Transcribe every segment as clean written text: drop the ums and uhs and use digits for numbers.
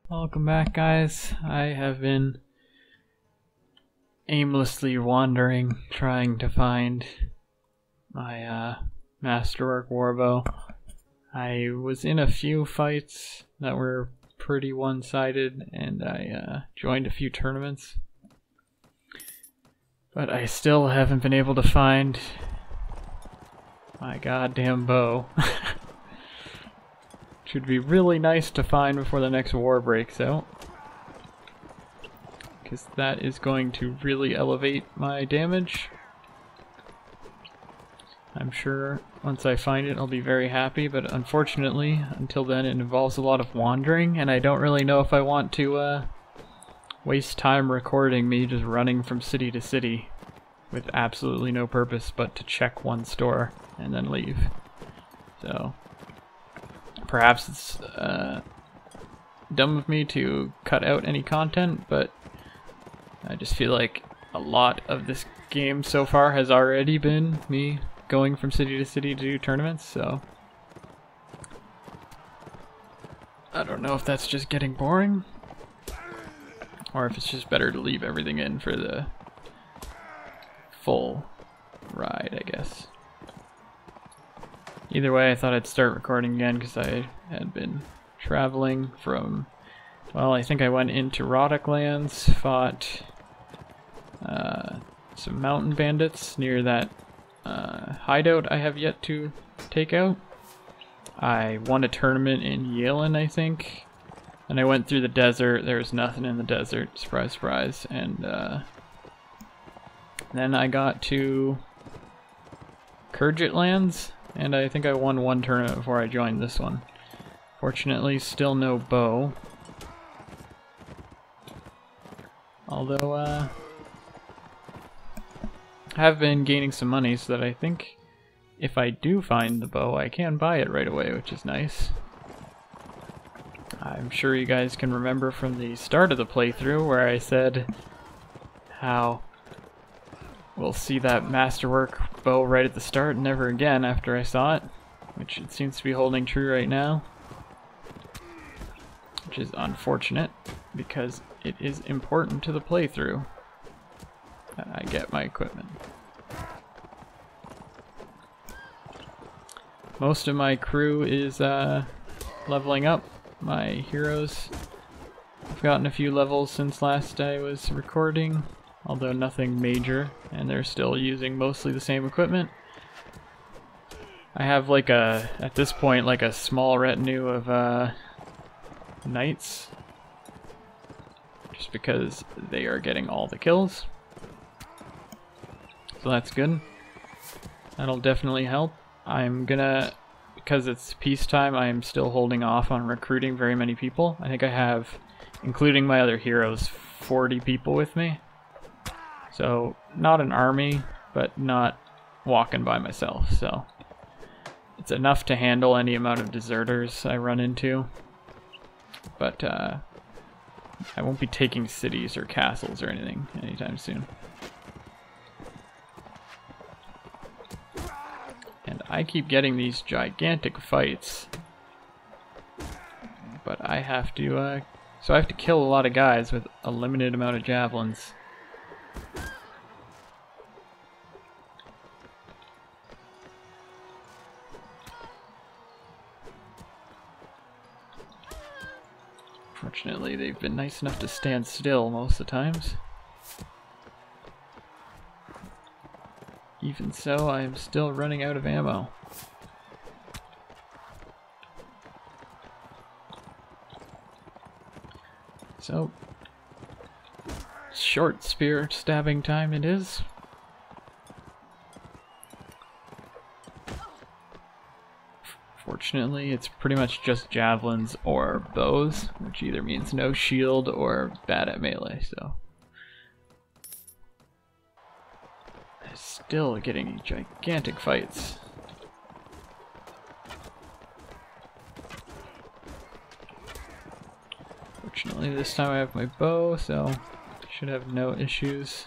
Welcome back, guys. I have been aimlessly wandering, trying to find my Masterwork Warbow. I was in a few fights that were pretty one-sided, and I joined a few tournaments. But I still haven't been able to find my goddamn bow. Should be really nice to find before the next war breaks out, because that is going to really elevate my damage. I'm sure once I find it I'll be very happy, but unfortunately until then it involves a lot of wandering, and I don't really know if I want to waste time recording me just running from city to city with absolutely no purpose but to check one store and then leave. So perhaps it's dumb of me to cut out any content, but I just feel like a lot of this game so far has already been me going from city to city to do tournaments, so I don't know if that's just getting boring or if it's just better to leave everything in for the full ride, I guess. Either way, I thought I'd start recording again because I had been traveling from, well, I think I went into Roddick Lands, fought some mountain bandits near that hideout I have yet to take out. I won a tournament in Yalen, I think, and I went through the desert. There was nothing in the desert, surprise, surprise, and then I got to Kurgit Lands, and I think I won one tournament before I joined this one. Fortunately, still no bow. Although, I have been gaining some money so that I think if I do find the bow, I can buy it right away, which is nice. I'm sure you guys can remember from the start of the playthrough where I said how we'll see that Masterwork bow right at the start and never again after I saw it, which it seems to be holding true right now, which is unfortunate because it is important to the playthrough that I get my equipment. Most of my crew is leveling up. My heroes, I've gotten a few levels since last I was recording, although nothing major, and they're still using mostly the same equipment. I have like at this point, like a small retinue of knights, just because they are getting all the kills. So that's good. That'll definitely help. I'm gonna, because it's peacetime, I'm still holding off on recruiting very many people. I think I have, including my other heroes, 40 people with me. So, not an army, but not walking by myself, so it's enough to handle any amount of deserters I run into. But, I won't be taking cities or castles or anything anytime soon. And I keep getting these gigantic fights, but I have to, so I have to kill a lot of guys with a limited amount of javelins. Fortunately, they've been nice enough to stand still most of the times. Even so, I am still running out of ammo. So, short spear stabbing time it is. Fortunately, it's pretty much just javelins or bows, which either means no shield or bad at melee, so still getting gigantic fights. Fortunately, this time I have my bow, so should have no issues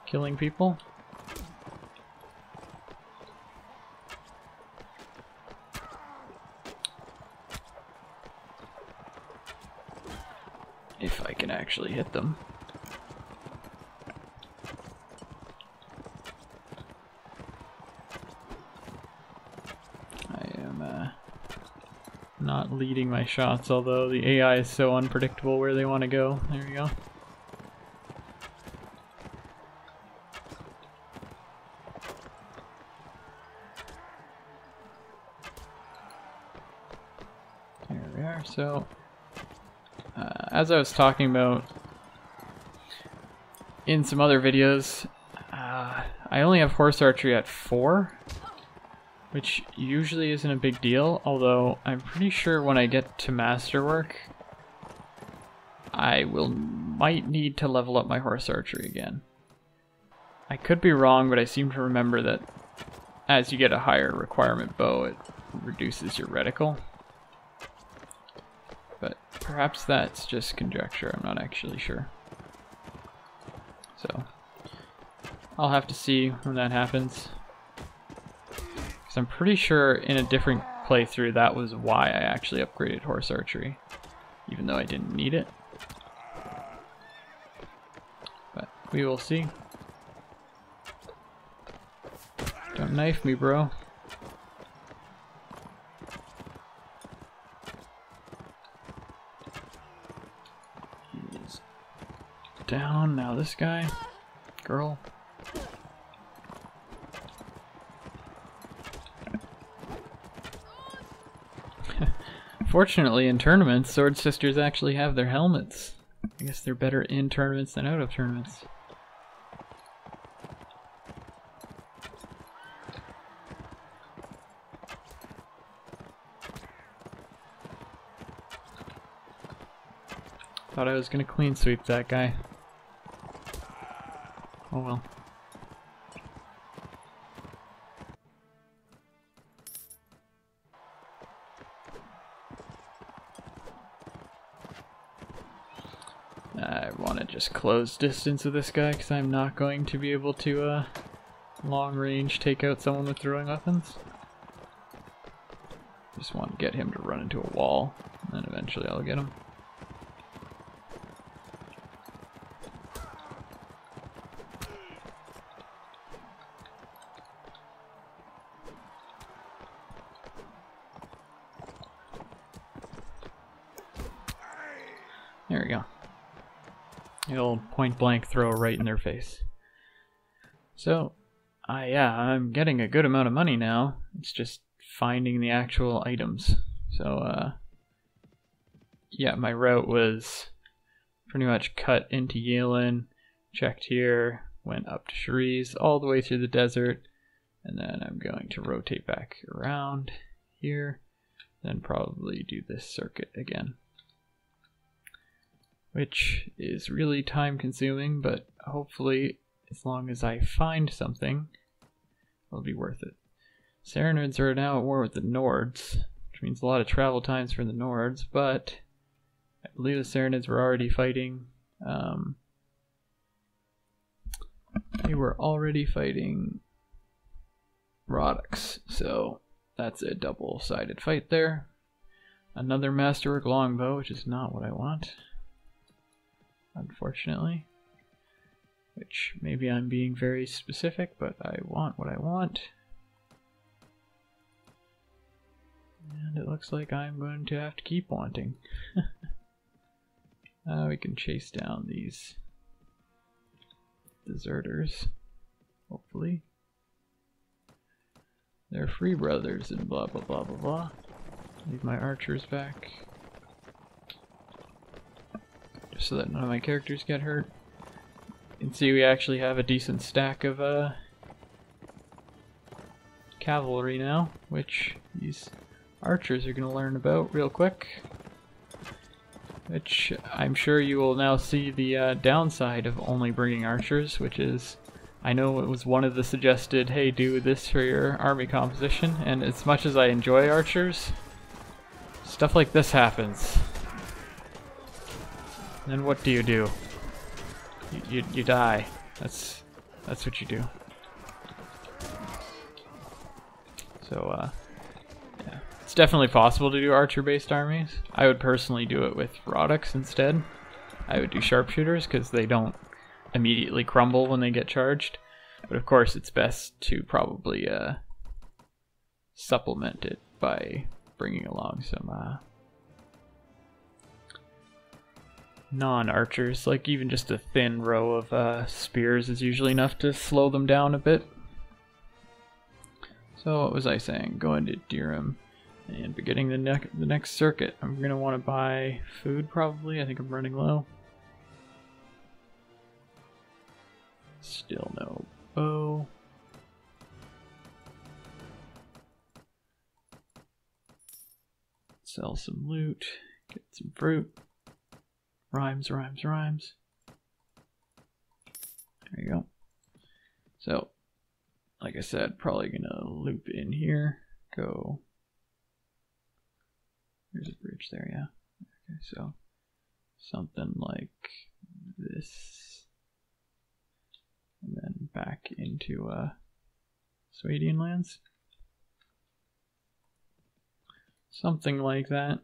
killing people. if I can actually hit them. I am not leading my shots, although the AI is so unpredictable where they want to go. There we go. There we are. So, as I was talking about in some other videos, I only have horse archery at 4, which usually isn't a big deal, although I'm pretty sure when I get to masterwork, I might need to level up my horse archery again. I could be wrong, but I seem to remember that as you get a higher requirement bow, it reduces your reticle. But perhaps that's just conjecture, I'm not actually sure. So, I'll have to see when that happens. Because I'm pretty sure in a different playthrough that was why I actually upgraded horse archery, even though I didn't need it. But we will see. Don't knife me, bro. He's down. Now this guy. Girl. Fortunately, in tournaments, Sword Sisters actually have their helmets. I guess they're better in tournaments than out of tournaments. Thought I was gonna clean sweep that guy. Oh well. I want to just close distance with this guy because I'm not going to be able to long range take out someone with throwing weapons. Just want to get him to run into a wall, and then eventually I'll get him. There we go. The old point blank throw right in their face. So, yeah, I'm getting a good amount of money now. It's just finding the actual items. So, yeah, my route was pretty much cut into Yalen, checked here, went up to Shariz, all the way through the desert, and then I'm going to rotate back around here, then probably do this circuit again. Which is really time consuming, but hopefully, as long as I find something, it'll be worth it. Saranids are now at war with the Nords, which means a lot of travel times for the Nords, but I believe the Saranids were already fighting. They were already fighting Rodix, so that's a double-sided fight there. Another Masterwork longbow, which is not what I want, unfortunately. Which, maybe I'm being very specific, but I want what I want. And it looks like I'm going to have to keep wanting. We can chase down these deserters, hopefully. They're free brothers and blah blah blah blah blah. Leave my archers back, just so that none of my characters get hurt. You can see we actually have a decent stack of cavalry now, which these archers are going to learn about real quick. Which I'm sure you will now see the downside of only bringing archers, which is, I know it was one of the suggested, hey, do this for your army composition, and as much as I enjoy archers, stuff like this happens. And then what do? You die. That's what you do. So, yeah. It's definitely possible to do archer-based armies. I would personally do it with Rodix instead. I would do sharpshooters because they don't immediately crumble when they get charged. But of course, it's best to probably supplement it by bringing along some non-archers. Like even just a thin row of spears is usually enough to slow them down a bit. So what was I saying? Going to Dirham and beginning the next circuit. I'm going to want to buy food probably. I think I'm running low. Still no bow. Sell some loot. Get some fruit. Rhymes, rhymes, rhymes. There you go. So, like I said, probably gonna loop in here. Go. There's a bridge there, yeah. Okay, so something like this. And then back into Swadian lands. Something like that.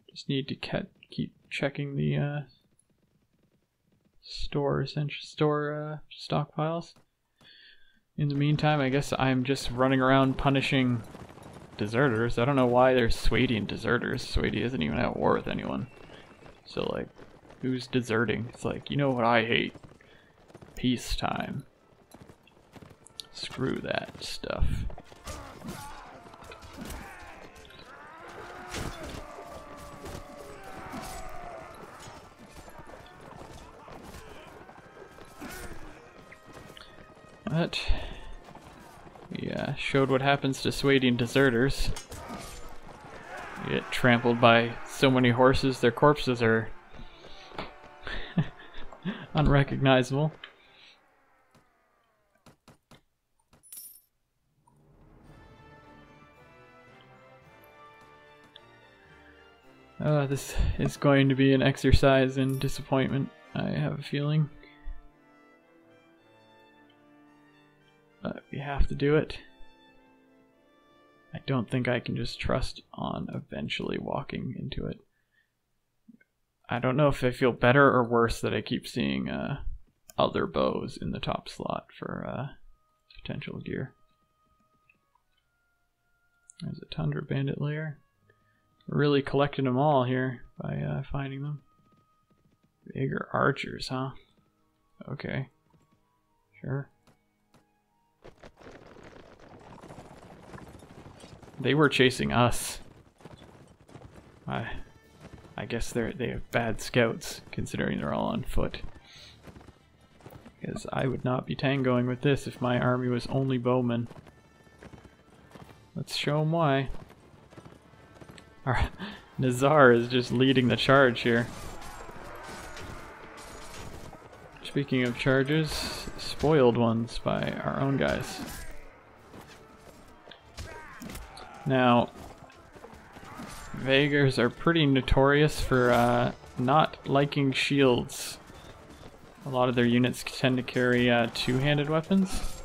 Just need to keep checking the stockpiles. In the meantime, I guess I'm just running around punishing deserters. I don't know why there's Swadian deserters. Swadia isn't even at war with anyone. So like, who's deserting? It's like, you know what I hate? Peacetime. Screw that stuff. But we showed what happens to Swadian deserters. They get trampled by so many horses, their corpses are unrecognizable. This is going to be an exercise in disappointment, I have a feeling. But we have to do it. I don't think I can just trust on eventually walking into it. I don't know if I feel better or worse that I keep seeing other bows in the top slot for potential gear. There's a Tundra Bandit lair. We're really collecting them all here by finding them. Bigger archers, huh? Okay. Sure. They were chasing us. I guess they have bad scouts, considering they're all on foot. Because I would not be tangoing with this if my army was only bowmen. Let's show them why. Our Nazar is just leading the charge here. Speaking of charges, spoiled ones by our own guys. Now, Vaegrs are pretty notorious for not liking shields. A lot of their units tend to carry two-handed weapons,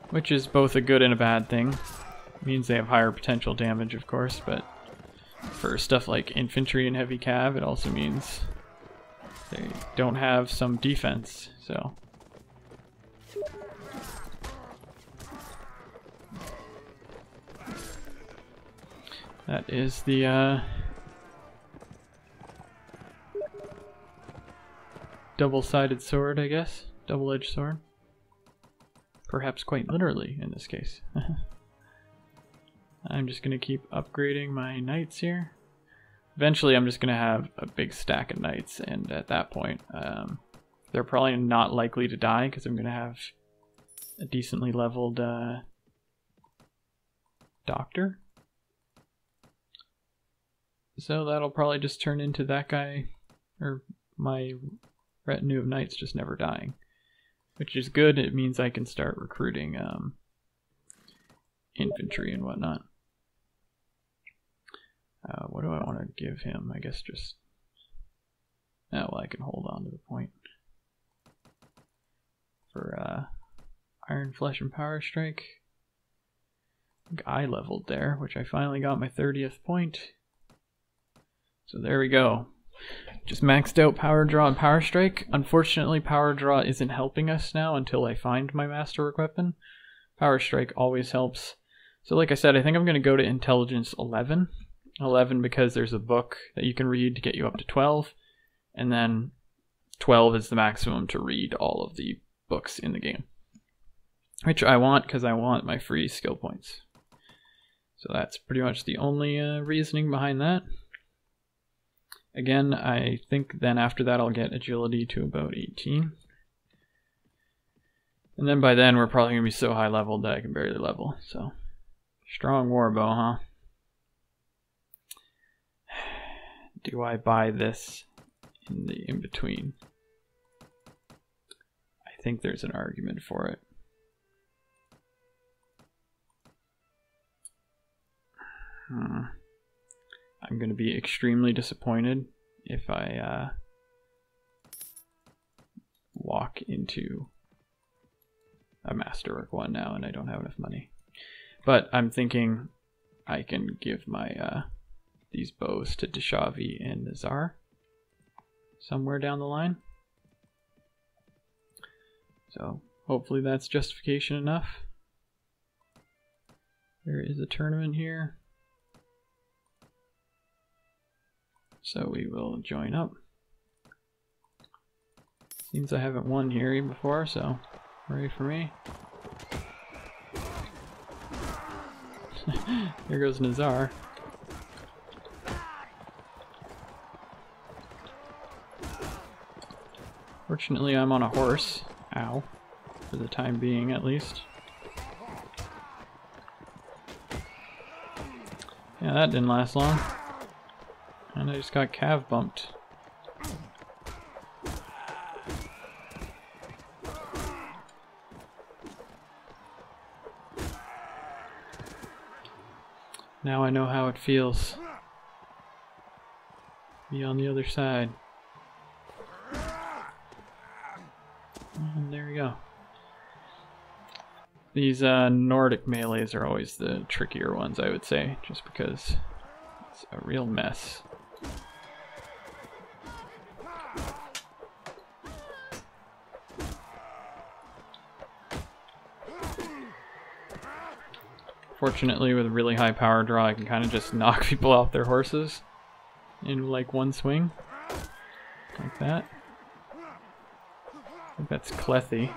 which is both a good and a bad thing. It means they have higher potential damage, of course, but for stuff like infantry and heavy cav, it also means they don't have some defense, so. That is the double-sided sword, I guess. Double-edged sword. Perhaps quite literally in this case. I'm just going to keep upgrading my knights here. Eventually I'm just going to have a big stack of knights, and at that point they're probably not likely to die because I'm going to have a decently leveled doctor. So that'll probably just turn into that guy, or my retinue of knights just never dying. Which is good, it means I can start recruiting infantry and whatnot. What do I want to give him? I guess just... Oh, well, I can hold on to the point. For Iron Flesh and Power Strike. I think I leveled there, which I finally got my 30th point. So there we go. Just maxed out Power Draw and Power Strike. Unfortunately, Power Draw isn't helping us now until I find my Masterwork weapon. Power Strike always helps. So like I said, I think I'm going to go to Intelligence 11. 11 because there's a book that you can read to get you up to 12. And then 12 is the maximum to read all of the books in the game. Which I want because I want my free skill points. So that's pretty much the only reasoning behind that. Again, I think then after that I'll get agility to about 18. And then by then we're probably going to be so high leveled that I can barely level. So, strong warbow, huh? Do I buy this in the in-between? I think there's an argument for it. I'm going to be extremely disappointed if I walk into a Masterwork one now and I don't have enough money. But I'm thinking I can give my these bows to Deshavi and Nazar somewhere down the line. So hopefully that's justification enough. There is a tournament here. So we will join up. Seems I haven't won here before, so hooray for me. Here goes Nazar. Fortunately, I'm on a horse. Ow. For the time being, at least. Yeah, that didn't last long. And I just got cav bumped. Now I know how it feels. Be on the other side. And there we go. These Nordic melees are always the trickier ones, I would say, just because it's a real mess. Fortunately, with a really high power draw, I can kind of just knock people off their horses in like one swing. Like that. I think that's Clethy.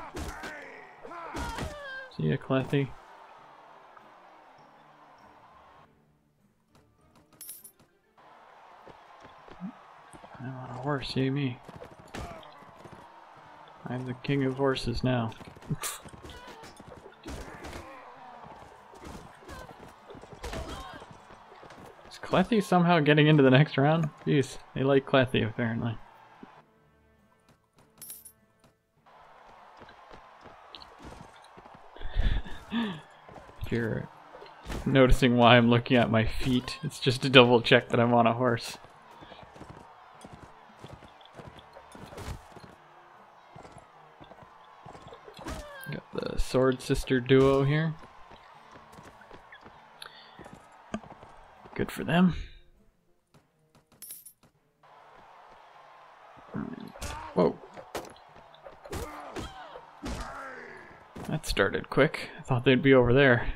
See ya, Clethy. I'm on a horse, yay me. I'm the king of horses now. Is Clethy somehow getting into the next round? Jeez, they like Clethy apparently. If you're noticing why I'm looking at my feet, it's just to double check that I'm on a horse. Got the Sword Sister duo here. Good for them. Whoa. That started quick. I thought they'd be over there.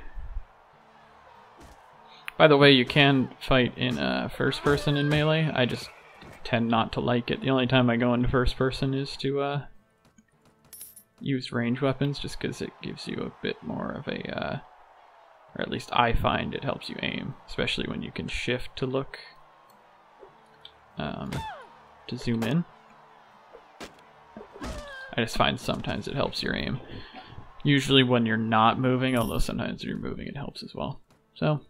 By the way, you can fight in first person in Melee. I just tend not to like it. The only time I go into first person is to use range weapons, just because it gives you a bit more of a, or at least I find it helps you aim, especially when you can shift to look, to zoom in. I just find sometimes it helps your aim. Usually when you're not moving, although sometimes when you're moving it helps as well. So,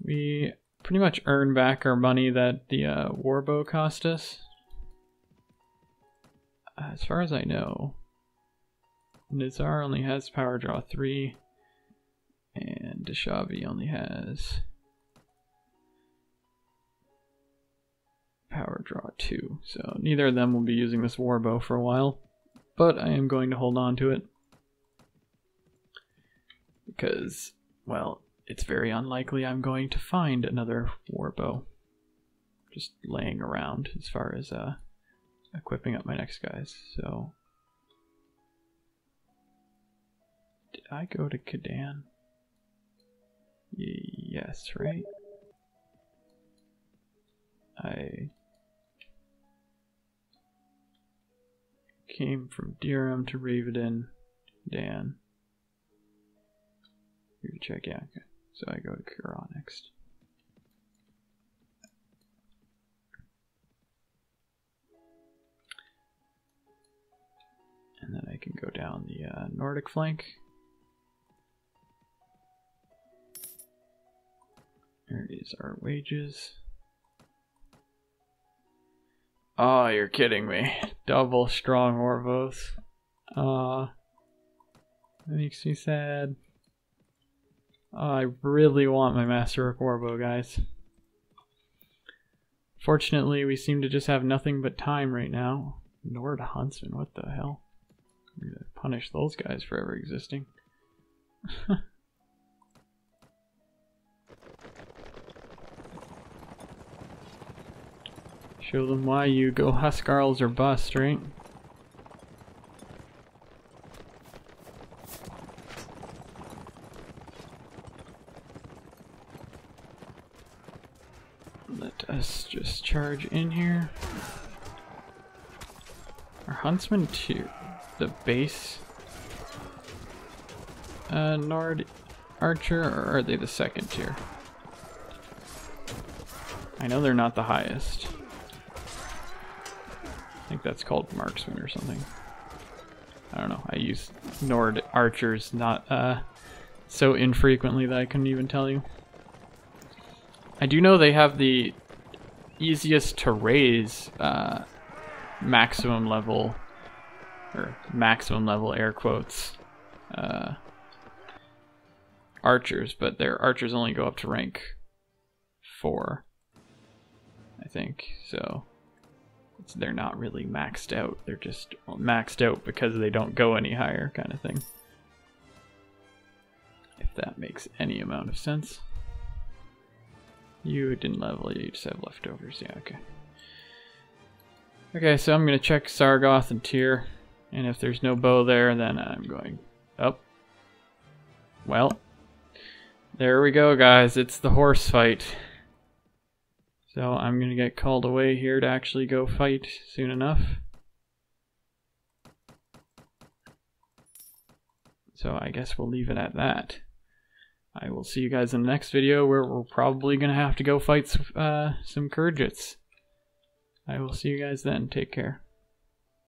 we pretty much earn back our money that the warbow cost us. As far as I know, Nizar only has power draw 3, and Deshavi only has power draw 2. So neither of them will be using this warbow for a while, but I am going to hold on to it because, well, it's very unlikely I'm going to find another warbow just laying around as far as equipping up my next guys. So did I go to Kadan? Yes, right? I came from Dirham to Ravedan, Dan. Here to check, yeah, okay. So I go to Kura next. And then I can go down the Nordic flank. There is our wages. Oh, you're kidding me. Double strong Orvos. That makes me sad. I really want my Master Warbow, guys. Fortunately, we seem to just have nothing but time right now. Nord Huntsman, what the hell? I'm gonna punish those guys for ever existing. Show them why you go Huskarls or bust, right? Let us just charge in here. Are Huntsmen 2 the base Nord Archer, or are they the second tier? I know they're not the highest. I think that's called Marksman or something. I don't know. I use Nord Archers not so infrequently that I couldn't even tell you. I do know they have the easiest to raise maximum level, or maximum level air quotes, archers, but their archers only go up to rank 4, I think, so they're not really maxed out. They're just maxed out because they don't go any higher, kind of thing. If that makes any amount of sense. You didn't level, you just have leftovers, yeah, okay. Okay, so I'm gonna check Sargoth and Tyr, and if there's no bow there, then I'm going up. Well, there we go, guys, it's the horse fight. So I'm gonna get called away here to actually go fight soon enough. So I guess we'll leave it at that. I will see you guys in the next video where we're probably going to have to go fight some Khergits. I will see you guys then. Take care.